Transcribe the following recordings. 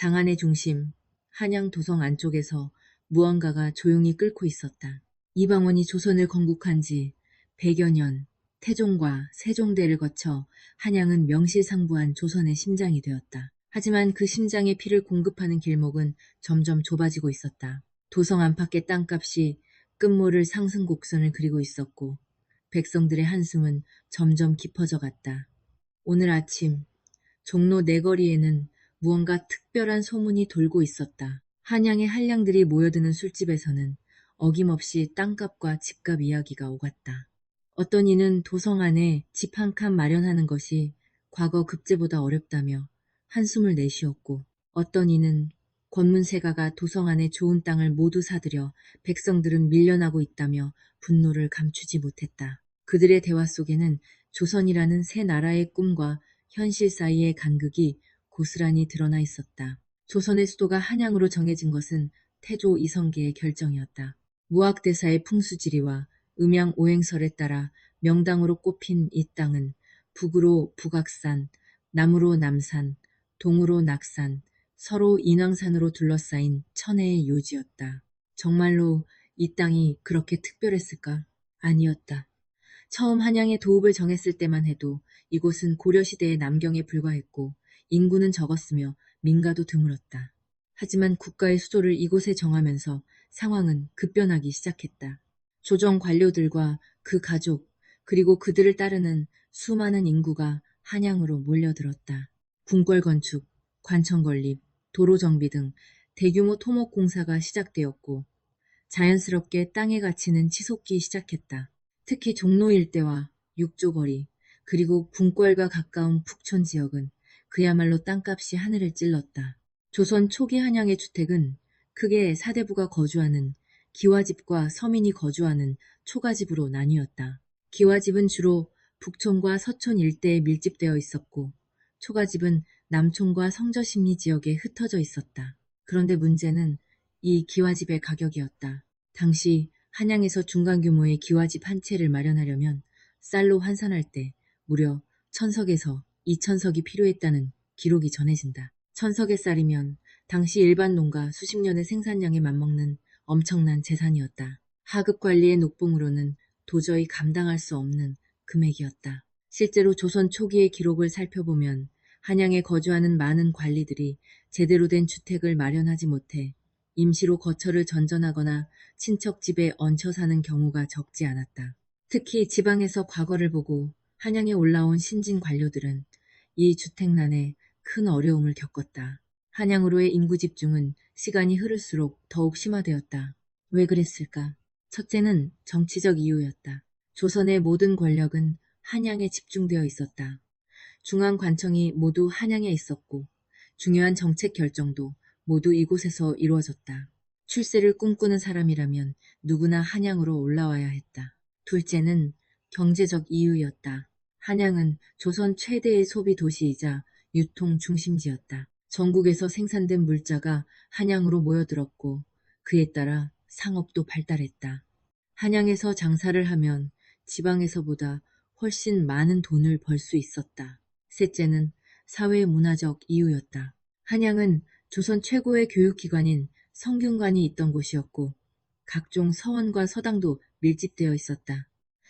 장안의 중심, 한양 도성 안쪽에서 무언가가 조용히 끓고 있었다. 이방원이 조선을 건국한 지 100여 년, 태종과 세종대를 거쳐 한양은 명실상부한 조선의 심장이 되었다. 하지만 그 심장에 피를 공급하는 길목은 점점 좁아지고 있었다. 도성 안팎의 땅값이 끝모를 상승 곡선을 그리고 있었고 백성들의 한숨은 점점 깊어져 갔다. 오늘 아침 종로 내거리에는 무언가 특별한 소문이 돌고 있었다. 한양의 한량들이 모여드는 술집에서는 어김없이 땅값과 집값 이야기가 오갔다. 어떤 이는 도성 안에 집 한 칸 마련하는 것이 과거 급제보다 어렵다며 한숨을 내쉬었고, 어떤 이는 권문세가가 도성 안에 좋은 땅을 모두 사들여 백성들은 밀려나고 있다며 분노를 감추지 못했다. 그들의 대화 속에는 조선이라는 새 나라의 꿈과 현실 사이의 간극이 고스란히 드러나 있었다. 조선의 수도가 한양으로 정해진 것은 태조 이성계의 결정이었다. 무학대사의 풍수지리와 음양 오행설에 따라 명당으로 꼽힌 이 땅은 북으로 북악산, 남으로 남산, 동으로 낙산, 서로 인왕산으로 둘러싸인 천혜의 요지였다. 정말로 이 땅이 그렇게 특별했을까? 아니었다. 처음 한양의 도읍을 정했을 때만 해도 이곳은 고려시대의 남경에 불과했고 인구는 적었으며 민가도 드물었다. 하지만 국가의 수도를 이곳에 정하면서 상황은 급변하기 시작했다. 조정 관료들과 그 가족, 그리고 그들을 따르는 수많은 인구가 한양으로 몰려들었다. 궁궐 건축, 관청 건립, 도로 정비 등 대규모 토목 공사가 시작되었고 자연스럽게 땅의 가치는 치솟기 시작했다. 특히 종로 일대와 육조거리, 그리고 궁궐과 가까운 북촌 지역은 그야말로 땅값이 하늘을 찔렀다. 조선 초기 한양의 주택은 크게 사대부가 거주하는 기와집과 서민이 거주하는 초가집으로 나뉘었다. 기와집은 주로 북촌과 서촌 일대에 밀집되어 있었고 초가집은 남촌과 성저심리 지역에 흩어져 있었다. 그런데 문제는 이 기와집의 가격이었다. 당시 한양에서 중간 규모의 기와집 한 채를 마련하려면 쌀로 환산할 때 무려 1000석에서 2000석이 필요했다는 기록이 전해진다. 1000석의 쌀이면 당시 일반 농가 수십 년의 생산량에 맞먹는 엄청난 재산이었다. 하급 관리의 녹봉으로는 도저히 감당할 수 없는 금액이었다. 실제로 조선 초기의 기록을 살펴보면 한양에 거주하는 많은 관리들이 제대로 된 주택을 마련하지 못해 임시로 거처를 전전하거나 친척 집에 얹혀 사는 경우가 적지 않았다. 특히 지방에서 과거를 보고 한양에 올라온 신진 관료들은 이 주택난에 큰 어려움을 겪었다. 한양으로의 인구 집중은 시간이 흐를수록 더욱 심화되었다. 왜 그랬을까? 첫째는 정치적 이유였다. 조선의 모든 권력은 한양에 집중되어 있었다. 중앙 관청이 모두 한양에 있었고 중요한 정책 결정도 모두 이곳에서 이루어졌다. 출세를 꿈꾸는 사람이라면 누구나 한양으로 올라와야 했다. 둘째는 경제적 이유였다. 한양은 조선 최대의 소비 도시이자 유통 중심지였다. 전국에서 생산된 물자가 한양으로 모여들었고 그에 따라 상업도 발달했다. 한양에서 장사를 하면 지방에서보다 훨씬 많은 돈을 벌 수 있었다. 셋째는 사회문화적 이유였다. 한양은 조선 최고의 교육기관인 성균관이 있던 곳이었고 각종 서원과 서당도 밀집되어 있었다.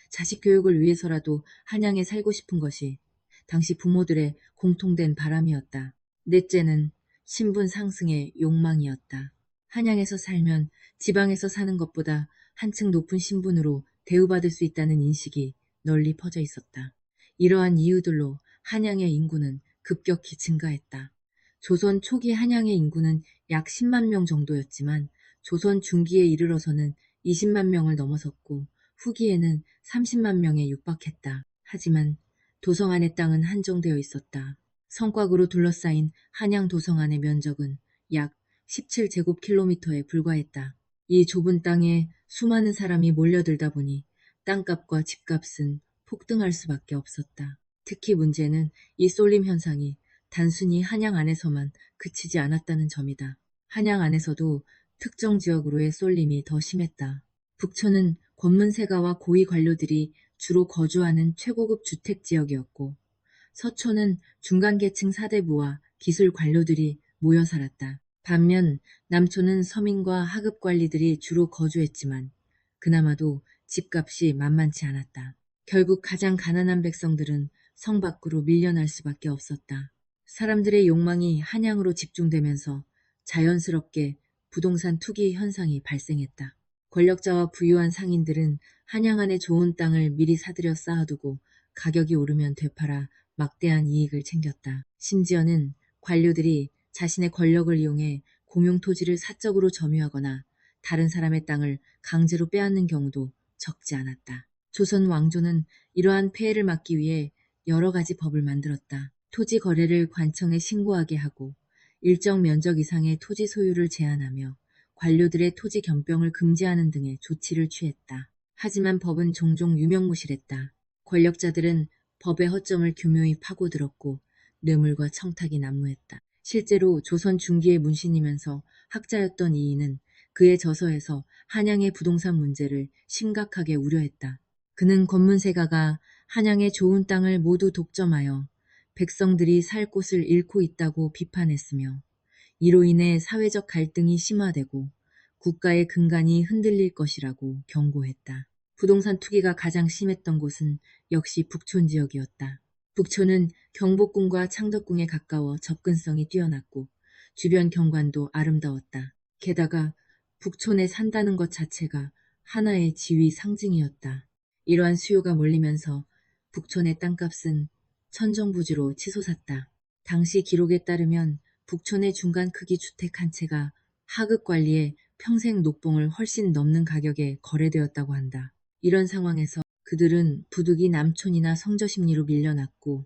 자식 교육을 위해서라도 한양에 살고 싶은 것이 당시 부모들의 공통된 바람이었다. 넷째는 신분 상승의 욕망이었다. 한양에서 살면 지방에서 사는 것보다 한층 높은 신분으로 대우받을 수 있다는 인식이 널리 퍼져 있었다. 이러한 이유들로 한양의 인구는 급격히 증가했다. 조선 초기 한양의 인구는 약 10만 명 정도였지만 조선 중기에 이르러서는 20만 명을 넘어섰고 후기에는 30만 명에 육박했다. 하지만 도성 안의 땅은 한정되어 있었다. 성곽으로 둘러싸인 한양 도성 안의 면적은 약 17제곱킬로미터에 불과했다. 이 좁은 땅에 수많은 사람이 몰려들다 보니 땅값과 집값은 폭등할 수밖에 없었다. 특히 문제는 이 쏠림 현상이 단순히 한양 안에서만 그치지 않았다는 점이다. 한양 안에서도 특정 지역으로의 쏠림이 더 심했다. 북촌은 권문세가와 고위 관료들이 주로 거주하는 최고급 주택지역이었고 서촌은 중간계층 사대부와 기술 관료들이 모여 살았다. 반면 남촌은 서민과 하급 관리들이 주로 거주했지만 그나마도 집값이 만만치 않았다. 결국 가장 가난한 백성들은 성 밖으로 밀려날 수밖에 없었다. 사람들의 욕망이 한양으로 집중되면서 자연스럽게 부동산 투기 현상이 발생했다. 권력자와 부유한 상인들은 한양 안에 좋은 땅을 미리 사들여 쌓아두고 가격이 오르면 되팔아 막대한 이익을 챙겼다. 심지어는 관료들이 자신의 권력을 이용해 공용 토지를 사적으로 점유하거나 다른 사람의 땅을 강제로 빼앗는 경우도 적지 않았다. 조선 왕조는 이러한 폐해를 막기 위해 여러 가지 법을 만들었다. 토지 거래를 관청에 신고하게 하고 일정 면적 이상의 토지 소유를 제한하며 관료들의 토지 겸병을 금지하는 등의 조치를 취했다. 하지만 법은 종종 유명무실했다. 권력자들은 법의 허점을 교묘히 파고들었고 뇌물과 청탁이 난무했다. 실제로 조선 중기의 문신이면서 학자였던 이인은 그의 저서에서 한양의 부동산 문제를 심각하게 우려했다. 그는 권문세가가 한양의 좋은 땅을 모두 독점하여 백성들이 살 곳을 잃고 있다고 비판했으며 이로 인해 사회적 갈등이 심화되고 국가의 근간이 흔들릴 것이라고 경고했다. 부동산 투기가 가장 심했던 곳은 역시 북촌 지역이었다. 북촌은 경복궁과 창덕궁에 가까워 접근성이 뛰어났고 주변 경관도 아름다웠다. 게다가 북촌에 산다는 것 자체가 하나의 지위 상징이었다. 이러한 수요가 몰리면서 북촌의 땅값은 천정부지로 치솟았다. 당시 기록에 따르면 북촌의 중간 크기 주택 한 채가 하급 관리의 평생 녹봉을 훨씬 넘는 가격에 거래되었다고 한다. 이런 상황에서 그들은 부득이 남촌이나 성저심리로 밀려났고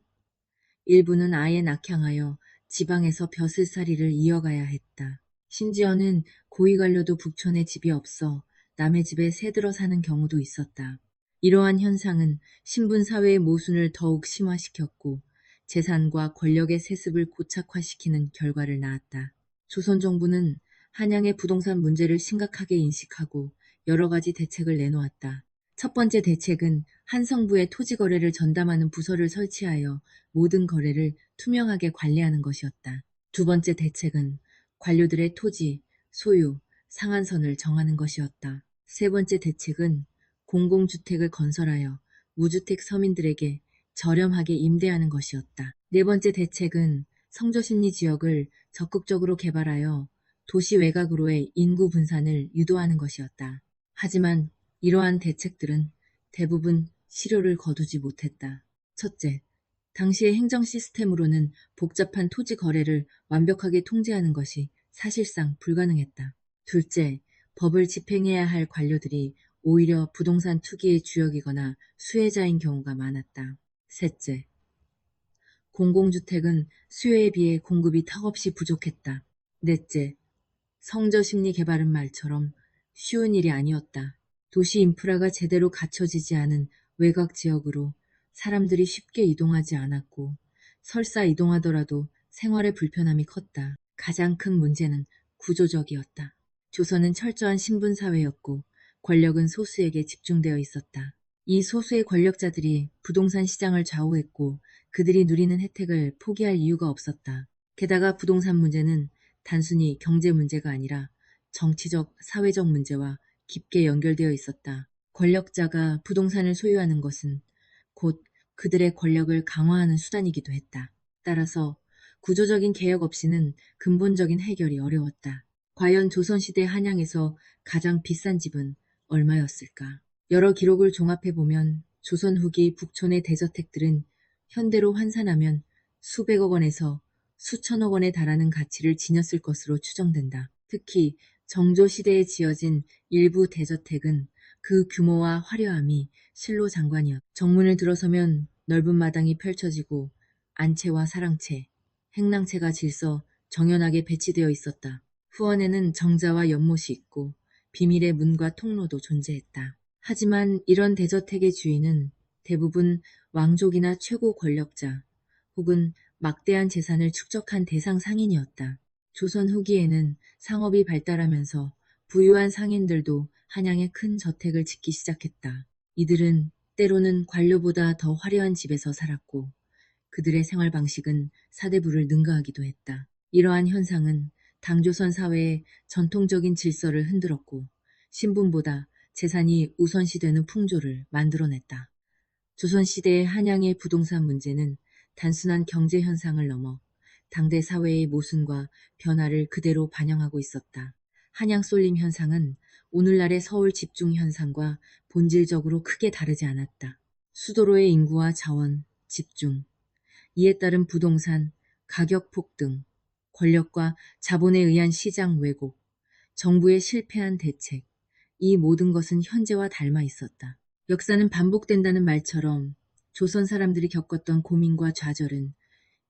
일부는 아예 낙향하여 지방에서 벼슬살이를 이어가야 했다. 심지어는 고위관료도 북촌에 집이 없어 남의 집에 새들어 사는 경우도 있었다. 이러한 현상은 신분사회의 모순을 더욱 심화시켰고 재산과 권력의 세습을 고착화시키는 결과를 낳았다. 조선 정부는 한양의 부동산 문제를 심각하게 인식하고 여러 가지 대책을 내놓았다. 첫 번째 대책은 한성부에 토지 거래를 전담하는 부서를 설치하여 모든 거래를 투명하게 관리하는 것이었다. 두 번째 대책은 관료들의 토지, 소유, 상한선을 정하는 것이었다. 세 번째 대책은 공공주택을 건설하여 무주택 서민들에게 저렴하게 임대하는 것이었다. 네 번째 대책은 성저심리 지역을 적극적으로 개발하여 도시 외곽으로의 인구 분산을 유도하는 것이었다. 하지만 이러한 대책들은 대부분 실효를 거두지 못했다. 첫째, 당시의 행정 시스템으로는 복잡한 토지 거래를 완벽하게 통제하는 것이 사실상 불가능했다. 둘째, 법을 집행해야 할 관료들이 오히려 부동산 투기의 주역이거나 수혜자인 경우가 많았다. 셋째, 공공주택은 수요에 비해 공급이 턱없이 부족했다. 넷째, 성저심리 개발은 말처럼 쉬운 일이 아니었다. 도시 인프라가 제대로 갖춰지지 않은 외곽 지역으로 사람들이 쉽게 이동하지 않았고 설사 이동하더라도 생활의 불편함이 컸다. 가장 큰 문제는 구조적이었다. 조선은 철저한 신분사회였고 권력은 소수에게 집중되어 있었다. 이 소수의 권력자들이 부동산 시장을 좌우했고 그들이 누리는 혜택을 포기할 이유가 없었다. 게다가 부동산 문제는 단순히 경제 문제가 아니라 정치적, 사회적 문제와 깊게 연결되어 있었다. 권력자가 부동산을 소유하는 것은 곧 그들의 권력을 강화하는 수단이기도 했다. 따라서 구조적인 개혁 없이는 근본적인 해결이 어려웠다. 과연 조선시대 한양에서 가장 비싼 집은 얼마였을까? 여러 기록을 종합해보면 조선 후기 북촌의 대저택들은 현대로 환산하면 수백억 원에서 수천억 원에 달하는 가치를 지녔을 것으로 추정된다. 특히 정조 시대에 지어진 일부 대저택은 그 규모와 화려함이 실로장관이었다. 정문을 들어서면 넓은 마당이 펼쳐지고 안채와 사랑채, 행랑채가 질서 정연하게 배치되어 있었다. 후원에는 정자와 연못이 있고 비밀의 문과 통로도 존재했다. 하지만 이런 대저택의 주인은 대부분 왕족이나 최고 권력자 혹은 막대한 재산을 축적한 대상 상인이었다. 조선 후기에는 상업이 발달하면서 부유한 상인들도 한양에 큰 저택을 짓기 시작했다. 이들은 때로는 관료보다 더 화려한 집에서 살았고 그들의 생활 방식은 사대부를 능가하기도 했다. 이러한 현상은 당조선 사회의 전통적인 질서를 흔들었고 신분보다 재산이 우선시되는 풍조를 만들어냈다. 조선시대의 한양의 부동산 문제는 단순한 경제 현상을 넘어 당대 사회의 모순과 변화를 그대로 반영하고 있었다. 한양 쏠림 현상은 오늘날의 서울 집중 현상과 본질적으로 크게 다르지 않았다. 수도로의 인구와 자원, 집중, 이에 따른 부동산, 가격 폭등, 권력과 자본에 의한 시장 왜곡, 정부의 실패한 대책, 이 모든 것은 현재와 닮아 있었다. 역사는 반복된다는 말처럼 조선 사람들이 겪었던 고민과 좌절은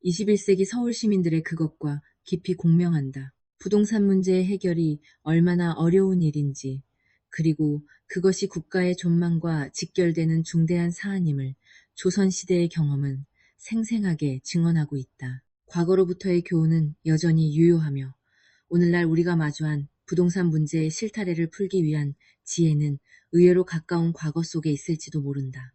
21세기 서울 시민들의 그것과 깊이 공명한다. 부동산 문제의 해결이 얼마나 어려운 일인지, 그리고 그것이 국가의 존망과 직결되는 중대한 사안임을 조선시대의 경험은 생생하게 증언하고 있다. 과거로부터의 교훈은 여전히 유효하며 오늘날 우리가 마주한 부동산 문제의 실타래를 풀기 위한 지혜는 의외로 가까운 과거 속에 있을지도 모른다.